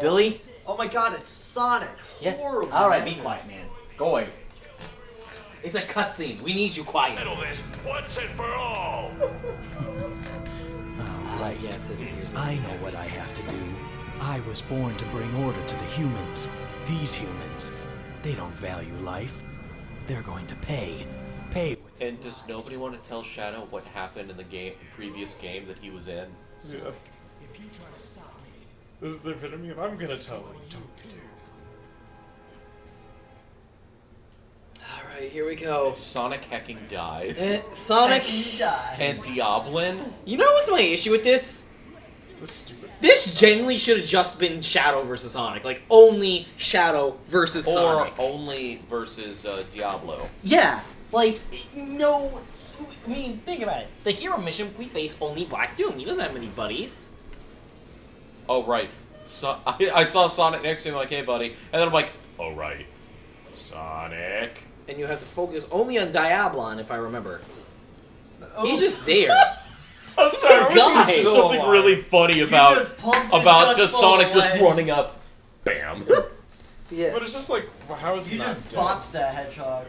Billy? Oh my god, it's Sonic. Yeah. Horrible. Alright, be quiet, man. Go away. It's a cutscene. We need you quiet. Settle this once and for all. Right, yes, sister. I know what I have to do. I was born to bring order to the humans. These humans, they don't value life. They're going to pay. And does nobody want to tell Shadow what happened in the previous game that he was in? Yeah. If you try to stop me, This is the epitome of I'm gonna tell him. Don't do. Alright, here we go. Sonic hecking dies. Sonic. He died. And Diablin? You know what's my issue with this? This is stupid. This genuinely should have just been Shadow versus Sonic. Like, only Shadow versus Or Sonic. only versus Diablo. Yeah. Like, no... I mean, think about it. The hero mission, we face only Black Doom. He doesn't have many buddies. Oh, right. So, I saw Sonic next to him like, hey, buddy. And then I'm like, oh, right. Sonic. And you have to focus only on Diablon, if I remember. Oh. He's just there. I'm sorry, I wish guy. you see something really funny about just pumped his gun just full Sonic just away. running up. Bam. Yeah. But it's just like, well, how is he You not just dead? bopped that hedgehog.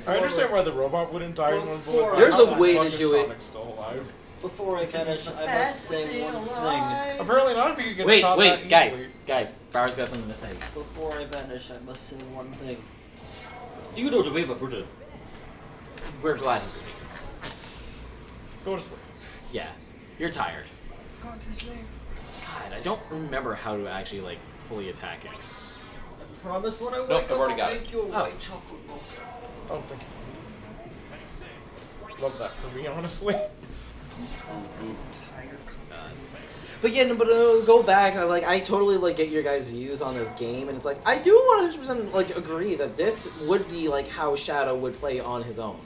I understand why the robot wouldn't die in one bullet. Before- but There's how a the way fuck to is do it. Sonic still alive? Before I Because finish, it's the I must best say thing one thing. alive. Apparently not if you can get shot that guys. easily. Guys, Bowers got something to say. Before I vanish, I must say one thing. Do you know the way, my brother? We're glad he's awake. Go to sleep. Yeah. You're tired. Gone to sleep. God, I don't remember how to actually, like, fully attack him. I promise when I wake Nope, up, I've already I'll got it. make you a Oh. white chocolate mocha. Oh, thank you. Love that for me, honestly. But yeah, no, but go back. I totally like get your guys' views on this game, and it's like I do 100% like agree that this would be like how Shadow would play on his own.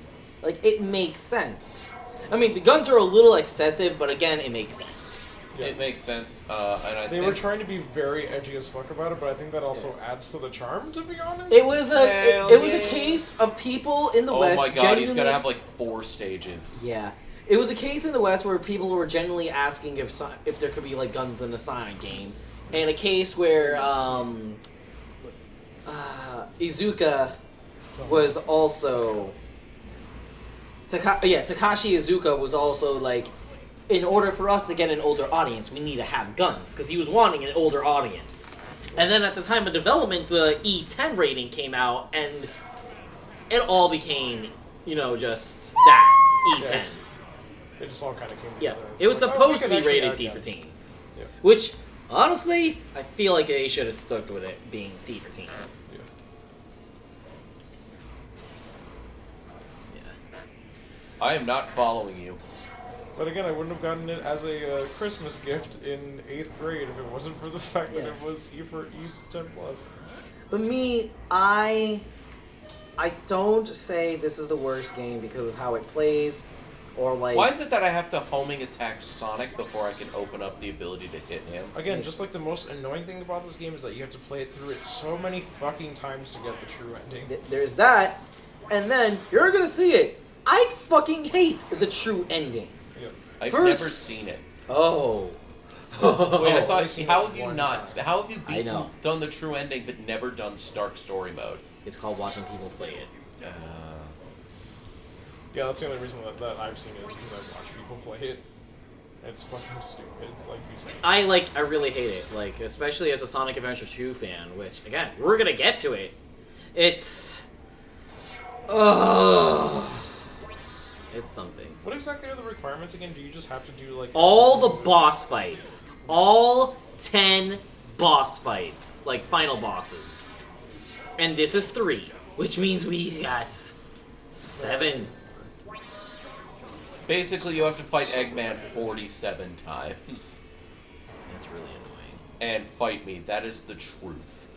Like it makes sense. I mean, the guns are a little excessive, but again, it makes sense. Yeah. It makes sense, and I They think... were trying to be very edgy as fuck about it, but I think that also adds to the charm, to be honest. It was a Hell it was a yeah. case of people in the Oh West. my god, genuinely, he's gonna have like 4 stages. Yeah. It was a case in the West where people were genuinely asking if there could be like guns in the Sonic game, and a case where Izuka was also Takashi Izuka was also like, in order for us to get an older audience, we need to have guns because he was wanting an older audience. And then at the time of development, the E10 rating came out, and it all became just that E10. Yeah. It just all kind of came Yeah, together. it was It's like, supposed we to be can actually rated add T for guns. teen. Yeah. Which, honestly, I feel like they should have stuck with it being T for teen. Yeah. Yeah. I am not following you. But again, I wouldn't have gotten it as a Christmas gift in 8th grade if it wasn't for the fact that Yeah. it was E for E10+. But me, I don't say this is the worst game because of how it plays, or like... Why is it that I have to homing attack Sonic before I can open up the ability to hit him? Again, just like the most annoying thing about this game is that you have to play it through it so many fucking times to get the true ending. There's that, and then you're gonna see it. I fucking hate the true ending. Yeah. I've First- never seen it. Oh. Wait, I thought, seen how it have you one not? time. How have you I know. done the true ending but never done Stark story mode? It's called watching people play it. Yeah, that's the only reason that I've seen it is because I watch people play it. It's fucking stupid, like you said. I really hate it, like, especially as a Sonic Adventure 2 fan, which, again, we're gonna get to it. It's... It's something. What exactly are the requirements again? Do you just have to do, like... All the boss fights. All 10 boss fights. Like, final bosses. And this is 3, which means we got 7. Basically, you have to fight Eggman 47 times. That's really annoying. And fight me. That is the truth.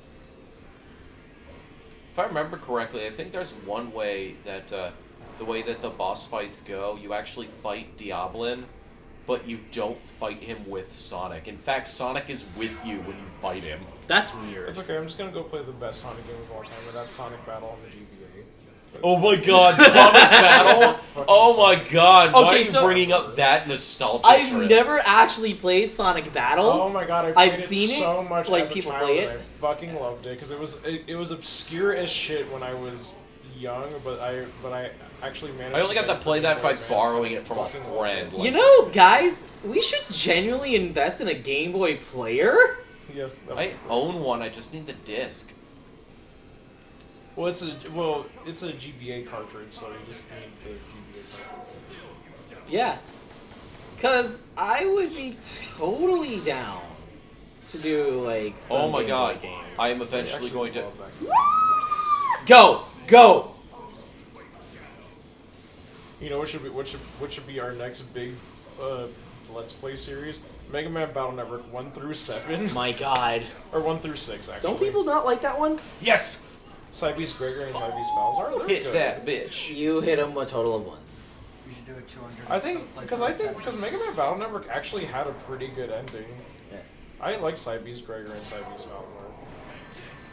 If I remember correctly, I think there's one way that, the way that the boss fights go, you actually fight Diablin, but you don't fight him with Sonic. In fact, Sonic is with you when you fight him. That's weird. It's okay, I'm just gonna go play the best Sonic game of all time, and that's Sonic Battle on the GBA. Oh my god, Sonic Battle! Oh my god, why Okay, are you so- bringing up that nostalgia I've trip? never actually played Sonic Battle. Oh my god, I played I've it seen so it, much like, as a people child, play and it. I fucking loved it because it was obscure as shit when I was young, but I actually managed. I only got get to it play for that Game by Boy Advance, borrowing and it from a fucking loved friend. it. You know, guys, we should genuinely invest in a Game Boy player. Yes, I own one, I just need the disc. well, it's a GBA cartridge, so you just need the GBA cartridge. Yeah. Because I would be totally down to do, like, some Oh my Game Boy god, games. I am I eventually actually going to... love that. Go! Go! You know what should be our next big Let's Play series? Mega Man Battle Network 1 through 7, My god. or 1 through 6 actually. Don't people not like that one? Yes! Cybeast Gregory and Cybeast Falzar? They're Hit good. that bitch. You hit him a total of once. We should do a 200. I think because Mega Man Battle Network actually had a pretty good ending. Yeah. I like Cybeast Gregory and Cybeast Falzar.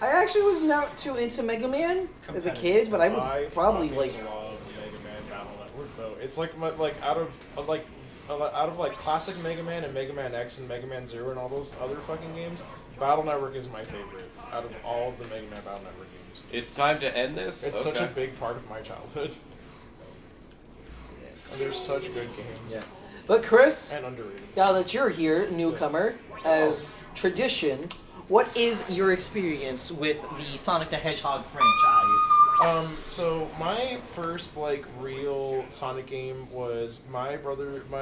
I actually was not too into Mega Man as a kid, but I would probably, fucking like... love Mega Man Battle Network though. It's like out of like classic Mega Man and Mega Man X and Mega Man Zero and all those other fucking games, Battle Network is my favorite out of all of the Mega Man Battle Network games. It's time to end this? It's such Okay. a big part of my childhood. And there's such good games. Yeah. But Chris, And underrated. now that you're here, newcomer, as tradition, what is your experience with the Sonic the Hedgehog franchise? So my first like real Sonic game was my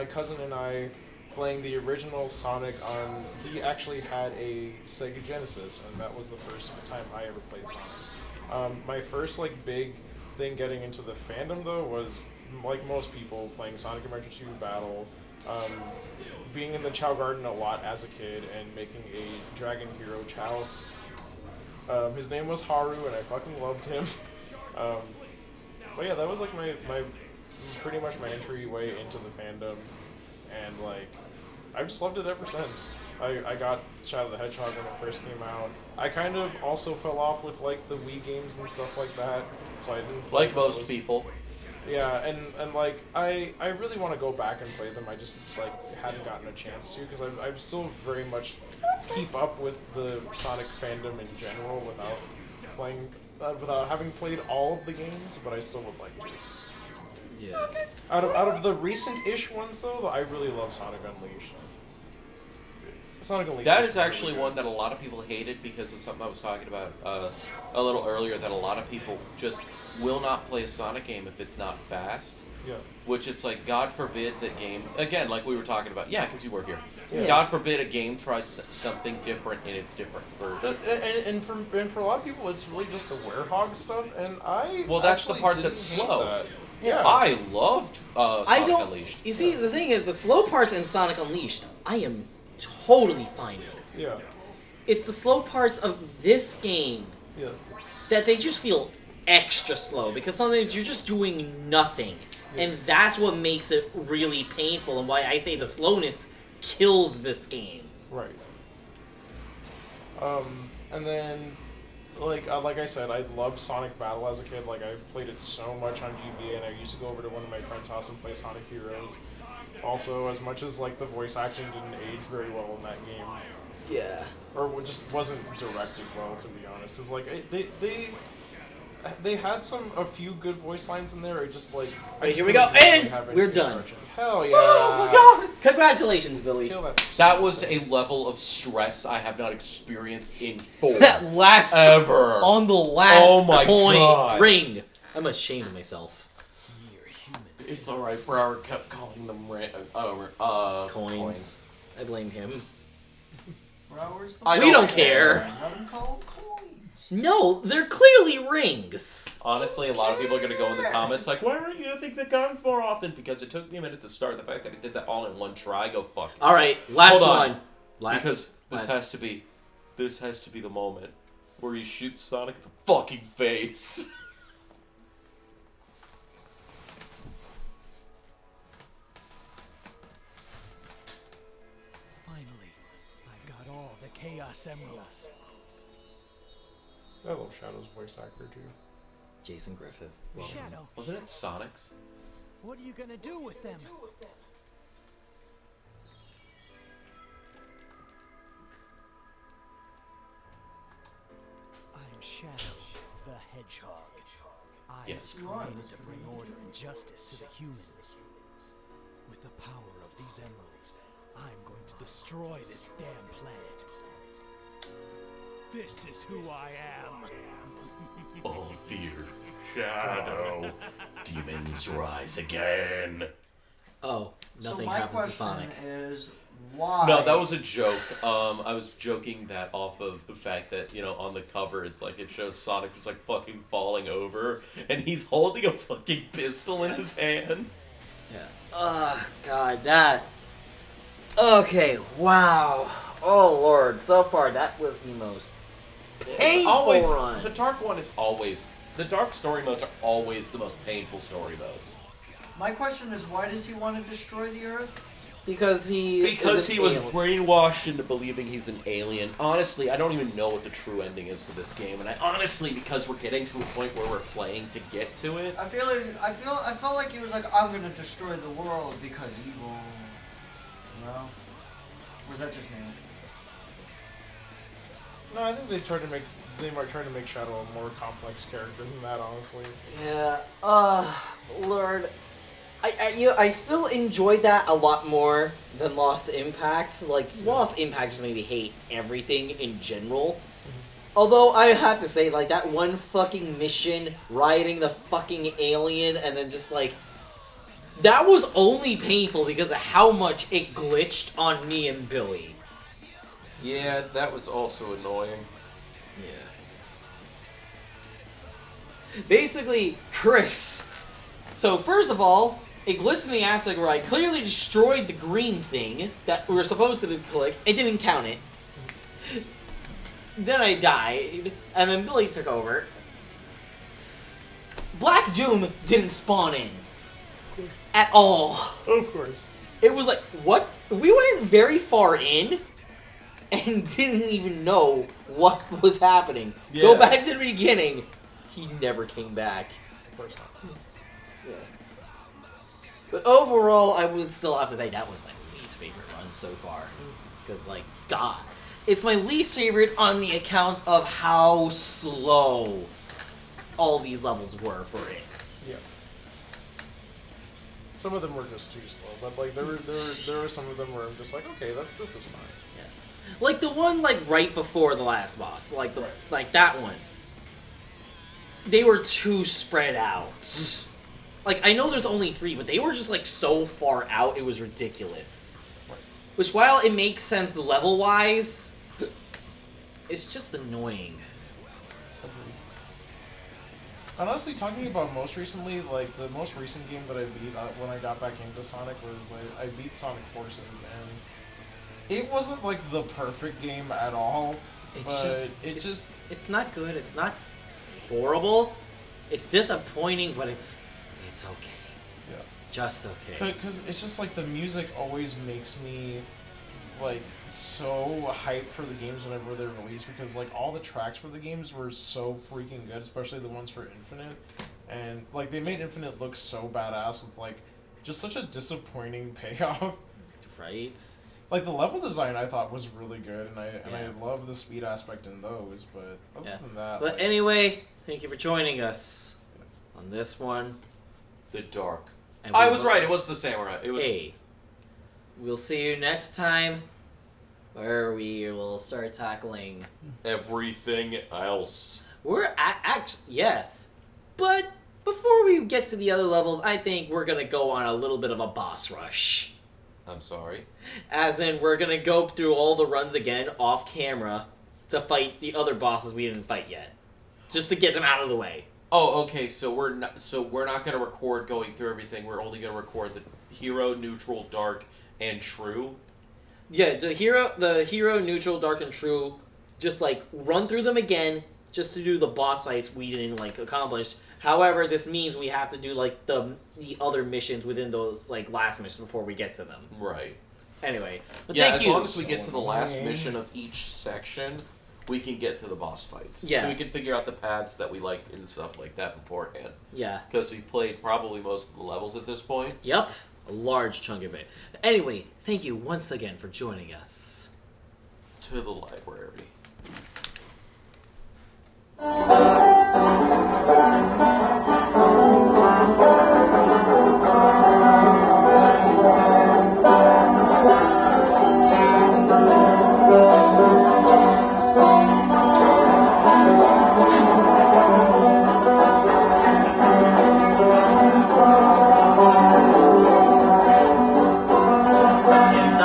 cousin and I playing the original Sonic on. He actually had a Sega Genesis, and that was the first time I ever played Sonic. My first like big thing getting into the fandom though was like most people playing Sonic Adventure 2 Battle. Being in the Chow Garden a lot as a kid and making a Dragon Hero Chow. His name was Haru, and I fucking loved him. But yeah, that was like my pretty much my entryway into the fandom, and like I've just loved it ever since. I got Shadow the Hedgehog when it first came out. I kind of also fell off with like the Wii games and stuff like that, so I didn't play Like most those. people. Yeah, and like I really want to go back and play them. I just like hadn't gotten a chance to because I'm still very much keep up with the Sonic fandom in general without playing without having played all of the games, but I still would like to. Yeah. Out of the recent-ish ones though, I really love Sonic Unleashed. Sonic Unleashed. That is is actually really one that a lot of people hated because of something I was talking about a little earlier, that a lot of people just will not play a Sonic game if it's not fast. Yeah. Which it's like, God forbid that game, again, like we were talking about, yeah, because you were here. Yeah. God forbid a game tries something different in its different version. And for a lot of people, it's really just the werehog stuff, and I Well, that's the actually part didn't that's hate slow. that. Yeah. I loved Sonic I don't. Unleashed. You see, the thing is, the slow parts in Sonic Unleashed, I am totally fine with. Yeah. It's the slow parts of this game Yeah. that they just feel extra slow because sometimes you're just doing nothing, and that's what makes it really painful, and why I say the slowness kills this game. Right. And then, like I said, I loved Sonic Battle as a kid. Like, I played it so much on GBA, and I used to go over to one of my friends' house and play Sonic Heroes. Also, as much as, like, the voice acting didn't age very well in that game, Yeah. or just wasn't directed well, to be honest. Because, like, they had a few good voice lines in there. It just, like... Alright, here we go, and we're done. Hell yeah! Oh my god! Congratulations, Billy. Kill that That was a level of stress I have not experienced in That last ever. on the last Oh my coin God. ring. I'm ashamed of myself. You're human. It's alright, Brower kept calling them coins. I blame him. Browers, I We don't care. Let them call coins. No, they're clearly rings. Honestly, a lot of people are going to go in the comments like, why weren't you using the guns more often? Because it took me a minute to start. The fact that I did that all in one try, go fuck yourself. All right, last Hold on. one. Last. Because this last. has to be the moment where you shoot Sonic in the fucking face. Finally, I've got all the Chaos Emeralds. I love Shadow's voice actor, too. Jason Griffith. Welcome. Shadow, Wasn't it Sonic's? what are you gonna do with them? I am Shadow, the HedgeHog. I Yes. was created to bring order and justice to the humans. With the power of these emeralds, I'm going to destroy this damn planet. This is who I am. All fear, shadow. Demons rise again. Oh, So nothing my happens to question Sonic. is, why? No, that was a joke. I was joking that off of the fact that, on the cover, it's like it shows Sonic just like fucking falling over, and he's holding a fucking pistol in his hand. Yeah. Ugh, God, that. Okay, wow. Oh, Lord. So far, that was the most It's painful always run. the dark one is always the dark story modes are always the most painful story modes. My question is, why does he want to destroy the Earth? Because he Because is an he was alien. brainwashed into believing he's an alien. Honestly, I don't even know what the true ending is to this game, and because we're getting to a point where we're playing to get to it. I felt like he was like, I'm gonna destroy the world because evil. No? Or was that just me? No, I think they might try to make Shadow a more complex character than that, honestly. Yeah. Lord. I still enjoyed that a lot more than Lost Impact. Like, Lost Impact just made me hate everything in general. Although, I have to say, like, that one fucking mission, riding the fucking alien, and then just, like... That was only painful because of how much it glitched on me and Billy. Yeah, that was also annoying. Yeah. Basically, Chris... So, first of all, it glitched in the aspect where I clearly destroyed the green thing that we were supposed to click. It didn't count it. Then I died, and then Billy took over. Black Doom didn't spawn in. At all. Of course. It was like, what? We went very far in, and didn't even know what was happening. Go Yeah. back to the beginning. He never came back. Of course not. Yeah. But overall, I would still have to say that was my least favorite run so far. Because, like, God. It's my least favorite on the account of how slow all these levels were for it. Yeah. Some of them were just too slow, but like there were some of them where I'm just like, okay, this is fine. Yeah. Like the one like right before the last boss, like that one. They were too spread out. Like I know there's only 3, but they were just like so far out it was ridiculous. Right. Which while it makes sense level wise, it's just annoying. Agreed. And honestly, talking about most recently, like the most recent game that I beat when I got back into Sonic was I beat Sonic Forces, and it wasn't like the perfect game at all. It's not good. It's not horrible. It's disappointing, but it's okay. Yeah. Just okay. Because it's just like the music always makes me like so hyped for the games whenever they're released, because like all the tracks for the games were so freaking good, especially the ones for Infinite, and like they made Infinite look so badass with like just such a disappointing payoff. Right? Like the level design I thought was really good, and I love the speed aspect in those, but other than that. But like, anyway, thank you for joining us on this one. The dark. And I we was will- right. It was the samurai. It was. Hey, we'll see you next time, where we will start tackling. Everything else. We're yes, but before we get to the other levels, I think we're gonna go on a little bit of a boss rush. I'm sorry. As in, we're gonna go through all the runs again off camera to fight the other bosses we didn't fight yet, just to get them out of the way. Oh, okay. So we're not going to record going through everything. We're only going to record the hero, neutral, dark, and true. Yeah, the hero, neutral, dark, and true. Just like run through them again, just to do the boss fights we didn't like accomplish. However, this means we have to do like the other missions within those like last missions before we get to them. Right. Anyway, but Yeah, thank as you. long as we get to the last mission of each section, we can get to the boss fights. Yeah. So we can figure out the paths that we like and stuff like that beforehand. Yeah. Because we played probably most of the levels at this point. Yep. A large chunk of it. Anyway, thank you once again for joining us. To the library.